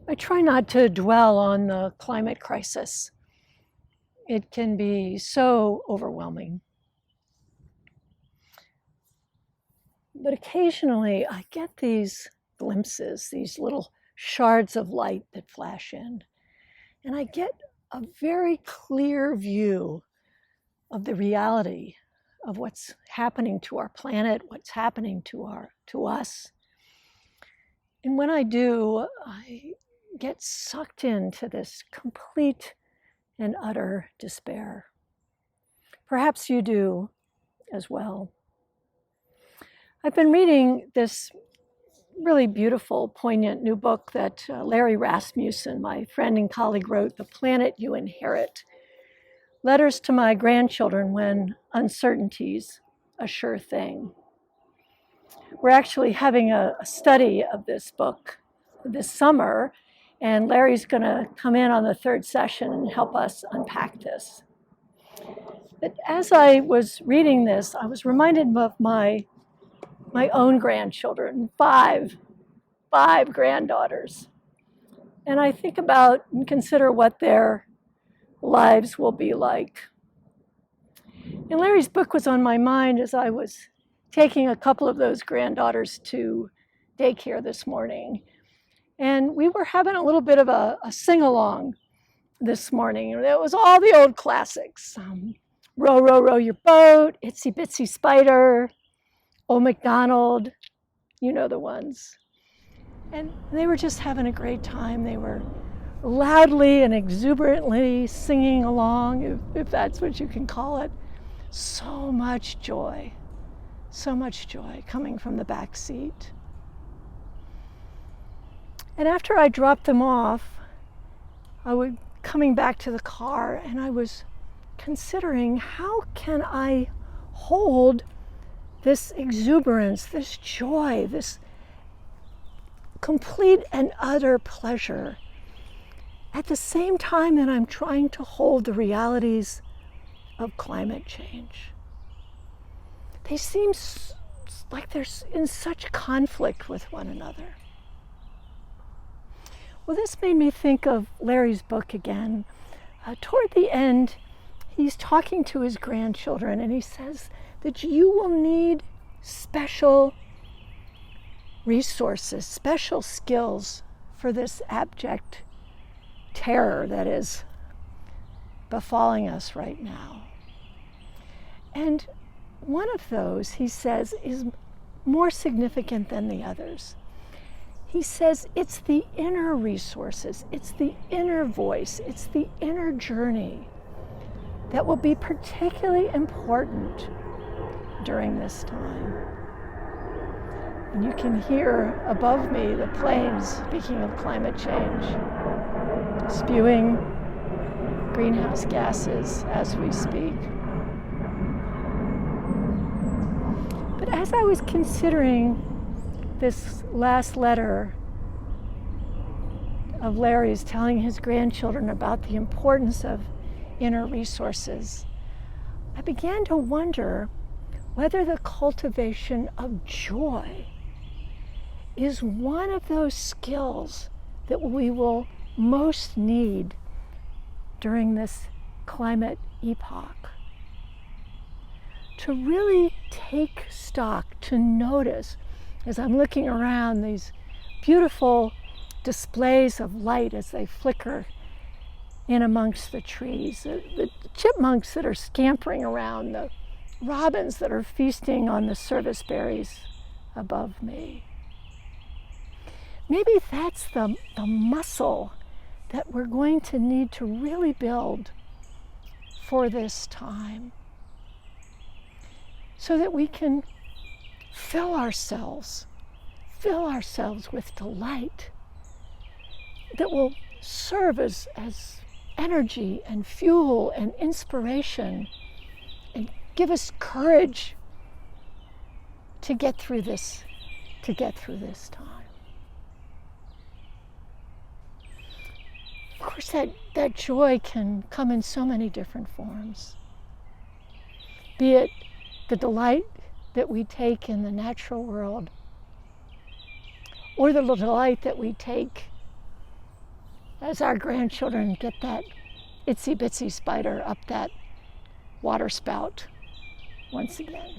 I try not to dwell on the climate crisis. It can be so overwhelming. But occasionally I get these glimpses, these little shards of light that flash in, and I get a very clear view of the reality of what's happening to our planet, what's happening to us. And when I do, I get sucked into this complete and utter despair. Perhaps you do as well. I've been reading this really beautiful, poignant new book that Larry Rasmussen, my friend and colleague, wrote, The Planet You Inherit: Letters to My Grandchildren When Uncertainty's a Sure Thing. We're actually having a study of this book this summer, and Larry's going to come in on the third session and help us unpack this. But as I was reading this, I was reminded of my own grandchildren, five granddaughters. And I think about and consider what their lives will be like. And Larry's book was on my mind as I was taking a couple of those granddaughters to daycare this morning. And we were having a little bit of a sing-along this morning. It was all the old classics. Row, row, row your boat, Itsy Bitsy Spider, Old MacDonald, you know the ones. And they were just having a great time. They were loudly and exuberantly singing along, if that's what you can call it. So much joy coming from the back seat. And after I dropped them off, I was coming back to the car, and I was considering, how can I hold this exuberance, this joy, this complete and utter pleasure at the same time that I'm trying to hold the realities of climate change. They seem like they're in such conflict with one another. Well, this made me think of Larry's book again. Toward the end, he's talking to his grandchildren, and he says that you will need special resources, special skills for this abject terror that is befalling us right now. And one of those, he says, is more significant than the others. He says it's the inner resources, it's the inner voice, it's the inner journey that will be particularly important during this time. And you can hear above me the planes, speaking of climate change, spewing greenhouse gases as we speak. But as I was considering this last letter of Larry's telling his grandchildren about the importance of inner resources, I began to wonder whether the cultivation of joy is one of those skills that we will most need during this climate epoch. To really take stock, to notice, as I'm looking around, these beautiful displays of light as they flicker in amongst the trees, the chipmunks that are scampering around, the robins that are feasting on the service berries above me. Maybe that's the muscle that we're going to need to really build for this time, so that we can fill ourselves with delight that will serve as energy and fuel and inspiration and give us courage to get through this time. Of course, that joy can come in so many different forms. Be it the delight that we take in the natural world, or the delight that we take as our grandchildren get that itsy bitsy spider up that water spout once again.